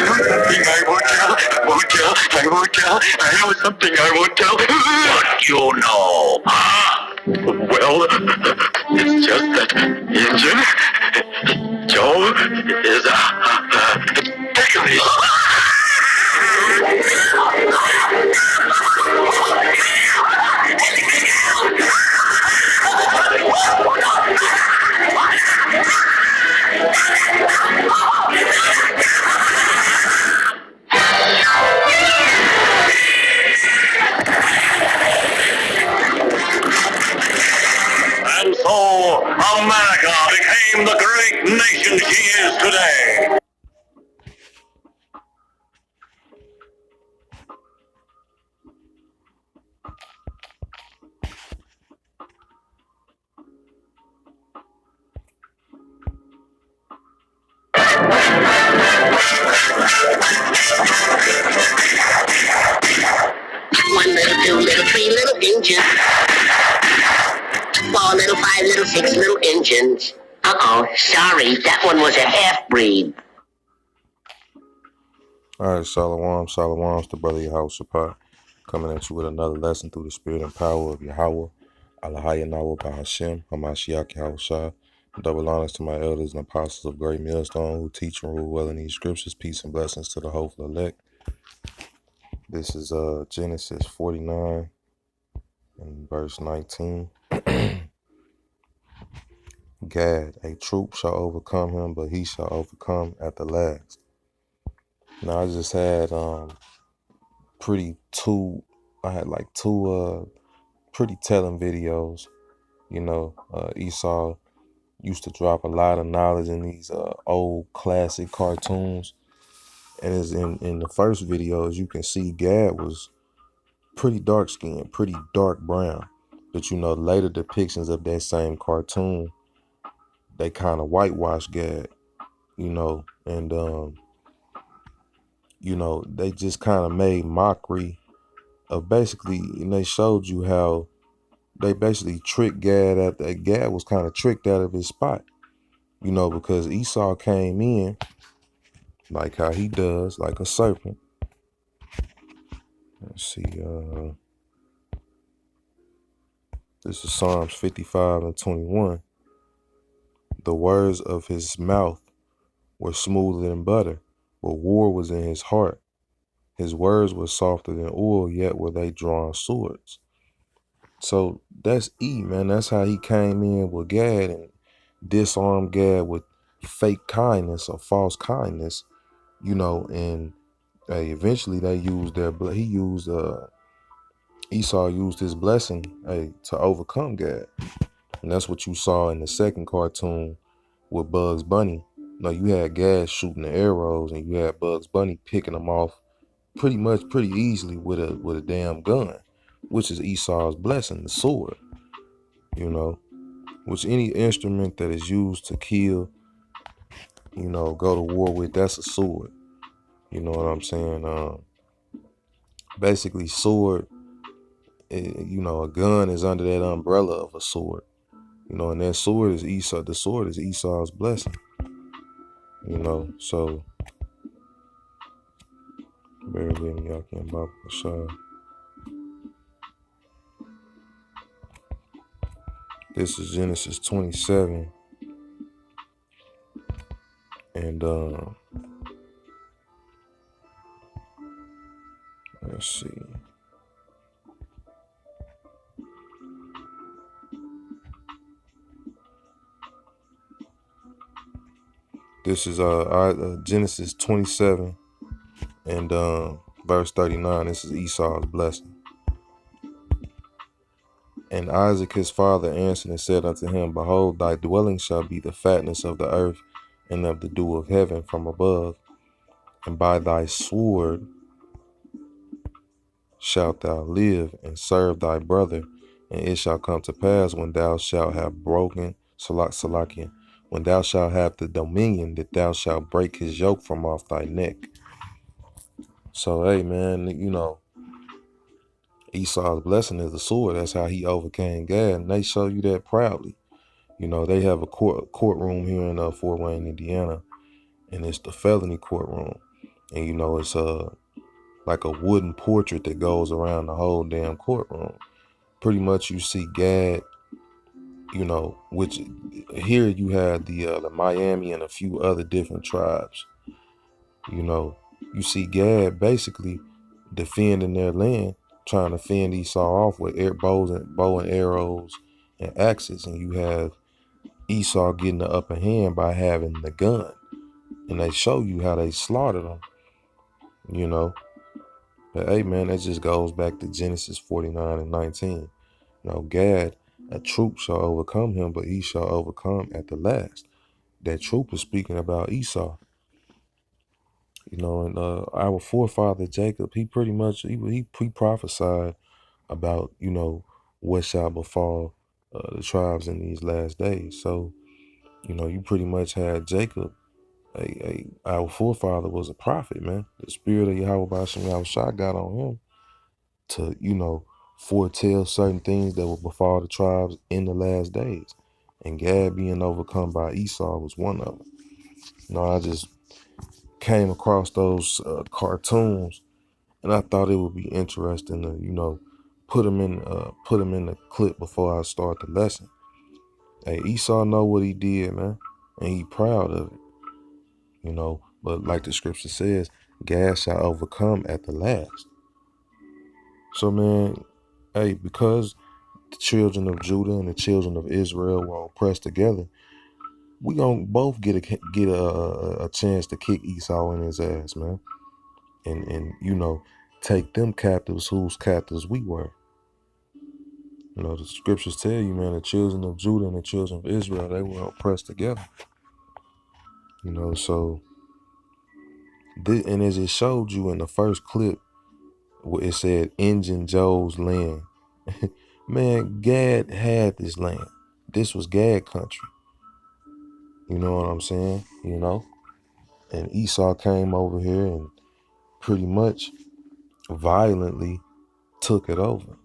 I know something I won't tell. What you know, huh? Well, it's just that Injun Joe is a decorator. And so America became the great nation she is today. One little, two little, three little engines. 4 little, 5 little, 6 little engines. Uh-oh, sorry, that one was a half-breed. All right, Shalom, Shalom, it's the brother Yahushua, coming at you with another lesson through the spirit and power of Yahweh, Alahaya Nawa Bahashem, Hamashiach Yahushua. Double honors to my elders and apostles of Great Millstone who teach and rule well in these scriptures. Peace and blessings to the hopeful elect. This is Genesis 49 and verse 19. Gad, a troop shall overcome him, but he shall overcome at the last. Now I just had two pretty telling videos. You know, Esau used to drop a lot of knowledge in these old classic cartoons. And as in the first video, as you can see, Gad was pretty dark skinned, pretty dark brown. But you know, later depictions of that same cartoon, they kind of whitewashed Gad, you know, and you know, they just kind of made mockery of basically, and they showed you how they basically tricked Gad Gad was kind of tricked out of his spot, you know, because Esau came in like how he does, like a serpent. Let's see, this is Psalms 55 and 21. The words of his mouth were smoother than butter, but war was in his heart. His words were softer than oil, yet were they drawn swords. So that's man. That's how he came in with Gad and disarmed Gad with fake kindness or false kindness, you know, and eventually they used Esau used his blessing to overcome Gad. And that's what you saw in the second cartoon with Bugs Bunny. No, you had Gad shooting the arrows and you had Bugs Bunny picking them off pretty easily with a damn gun, which is Esau's blessing, the sword. You know, which any instrument that is used to kill, you know, go to war with, that's a sword. You know what I'm saying? Basically, sword, you know, a gun is under that umbrella of a sword. You know, and that sword is Esau. The sword is Esau's blessing. You know, so bear with me, y'all can't bop the show. This is Genesis 27. And let's see. This is Genesis 27 and verse 39. This is Esau's blessing. And Isaac his father answered and said unto him, Behold, thy dwelling shall be the fatness of the earth and of the dew of heaven from above. And by thy sword shalt thou live and serve thy brother. And it shall come to pass when thou shalt have broken, Salakian, when thou shalt have the dominion, that thou shalt break his yoke from off thy neck. So, hey, man, you know, Esau's blessing is the sword. That's how he overcame Gad, and they show you that proudly. You know, they have a courtroom here in Fort Wayne, Indiana, and it's the felony courtroom. And you know, it's like a wooden portrait that goes around the whole damn courtroom. Pretty much you see Gad, you know, which here you have the Miami and a few other different tribes. You know, you see Gad basically defending their land, trying to fend Esau off with bow and arrows and axes, and you have Esau getting the upper hand by having the gun, and they show you how they slaughtered them. You know, but hey man, that just goes back to Genesis 49 and 19. You know, Gad, a troop shall overcome him, but he shall overcome at the last. That troop is speaking about Esau. You know, and our forefather Jacob, he pretty much he prophesied about, you know, what shall befall the tribes in these last days. So, you know, you pretty much had Jacob, our forefather was a prophet, man. The spirit of Yahweh Basham Yahushua got on him to, you know, foretell certain things that will befall the tribes in the last days. And Gad being overcome by Esau was one of them. You know, I just came across those cartoons, and I thought it would be interesting to, you know, put them in the clip before I start the lesson. Hey, Esau know what he did, man, and he proud of it, you know. But like the scripture says, Gad shall overcome at the last. So, man, hey, because the children of Judah and the children of Israel were oppressed together, we gonna both get a chance to kick Esau in his ass, man, and you know, take them captives whose captives we were. You know, the scriptures tell you, man, the children of Judah and the children of Israel, they were oppressed together. You know, so and as it showed you in the first clip, where it said Injun Joe's land. Man, Gad had this land. This was Gad country. You know what I'm saying? You know? And Esau came over here and pretty much violently took it over.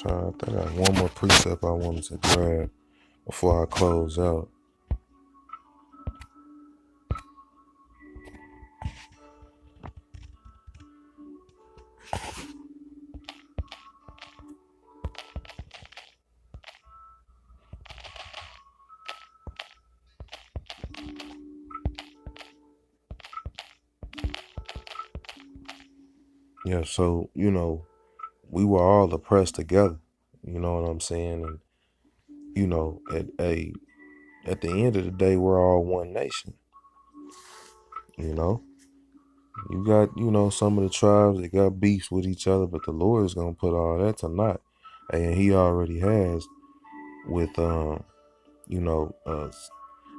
I think I got one more precept I wanted to grab before I close out. Yeah, so, you know, we were all oppressed together. You know what I'm saying? And, you know, at the end of the day, we're all one nation. You know? You got, you know, some of the tribes that got beefs with each other, but the Lord is gonna put all that to naught. And he already has with you know,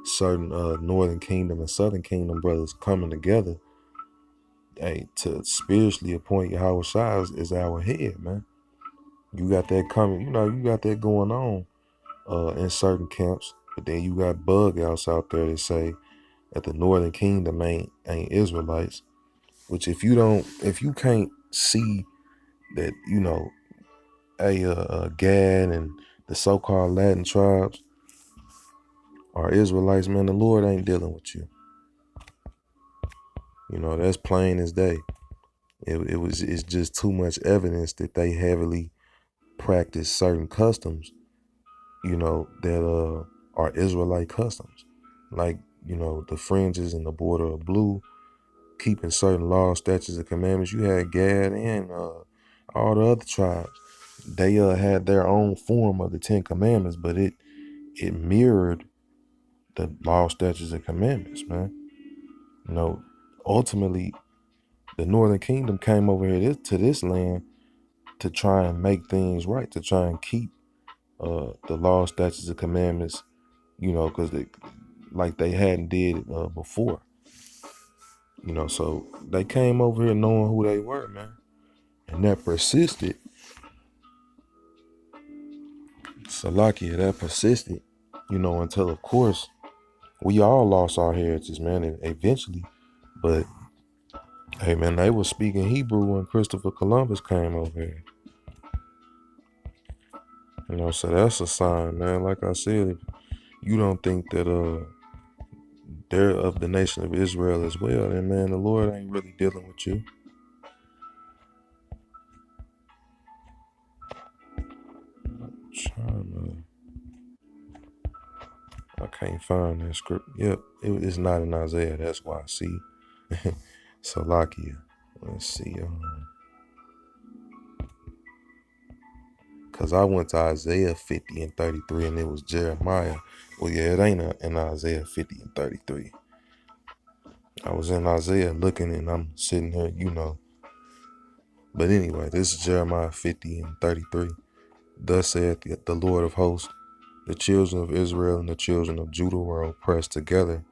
certain Northern Kingdom and Southern Kingdom brothers coming together, hey, to spiritually appoint Yahweh Shai as our head, man. You got that coming, you know, you got that going on in certain camps, but then you got bug outs out there that say that the Northern Kingdom ain't Israelites. Which if you can't see that, you know, Gad and the so-called Latin tribes are Israelites, man, the Lord ain't dealing with you. You know, that's plain as day. It's just too much evidence that they heavily practice certain customs, you know, that are Israelite customs. Like, you know, the fringes and the border of blue, keeping certain laws, statutes, and commandments. You had Gad and all the other tribes. They had their own form of the Ten Commandments, but it mirrored the law, statutes, and commandments, man. You know, ultimately, the Northern Kingdom came over here to this land to try and make things right, to try and keep the law, statutes, and commandments, you know, because they hadn't did it before. You know, so they came over here knowing who they were, man. And that persisted Salakia, that persisted, until of course we all lost our heritage, man, eventually. But hey, man, they were speaking Hebrew when Christopher Columbus came over here. So that's a sign, man. Like I said, if you don't think that they're of the nation of Israel as well, then man, the Lord ain't really dealing with you. I can't find that script. Yep, it's not in Isaiah. That's why I see. Salakia. Let's see. Because I went to Isaiah 50 and 33 and it was Jeremiah. Well, yeah, it ain't in Isaiah 50 and 33. I was in Isaiah looking and I'm sitting here, But anyway, this is Jeremiah 50 and 33. Thus saith the Lord of hosts, the children of Israel and the children of Judah were oppressed together,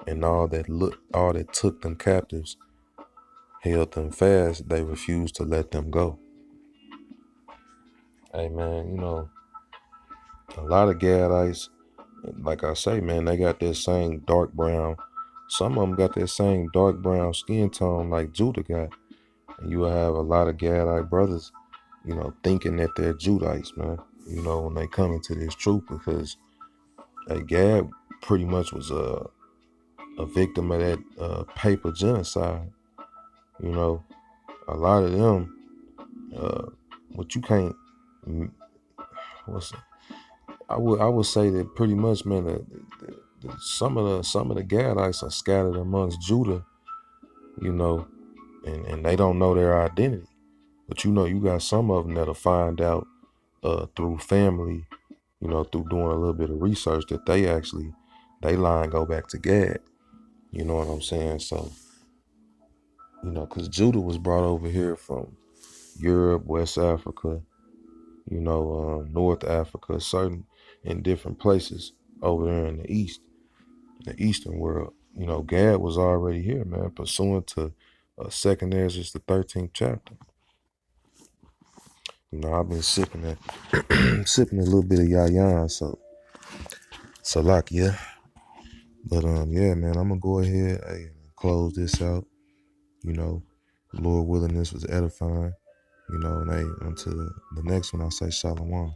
and all that took them captives held them fast. They refused to let them go. Hey man, a lot of Gadites, like I say, man, they got that same dark brown. Some of them got that same dark brown skin tone like Judah got. And you will have a lot of Gadite brothers, thinking that they're Judites, man, when they come into this truth, because Gad pretty much was a victim of that paper genocide. A lot of them, what you can't, I would say that pretty much, man, some of the Gadites are scattered amongst Judah, and they don't know their identity. But you got some of them that'll find out through family, through doing a little bit of research, that they line go back to Gad. You know what I'm saying? So, because Judah was brought over here from Europe, West Africa, North Africa, in different places over there in the East, the Eastern world. Gad was already here, man, pursuant to 2nd Ezra, the 13th chapter. I've been sipping a little bit of yayan, so Salakia. But yeah, man, I'm gonna go ahead and close this out. Lord willing, this was edifying. And until the next one, I say shalom.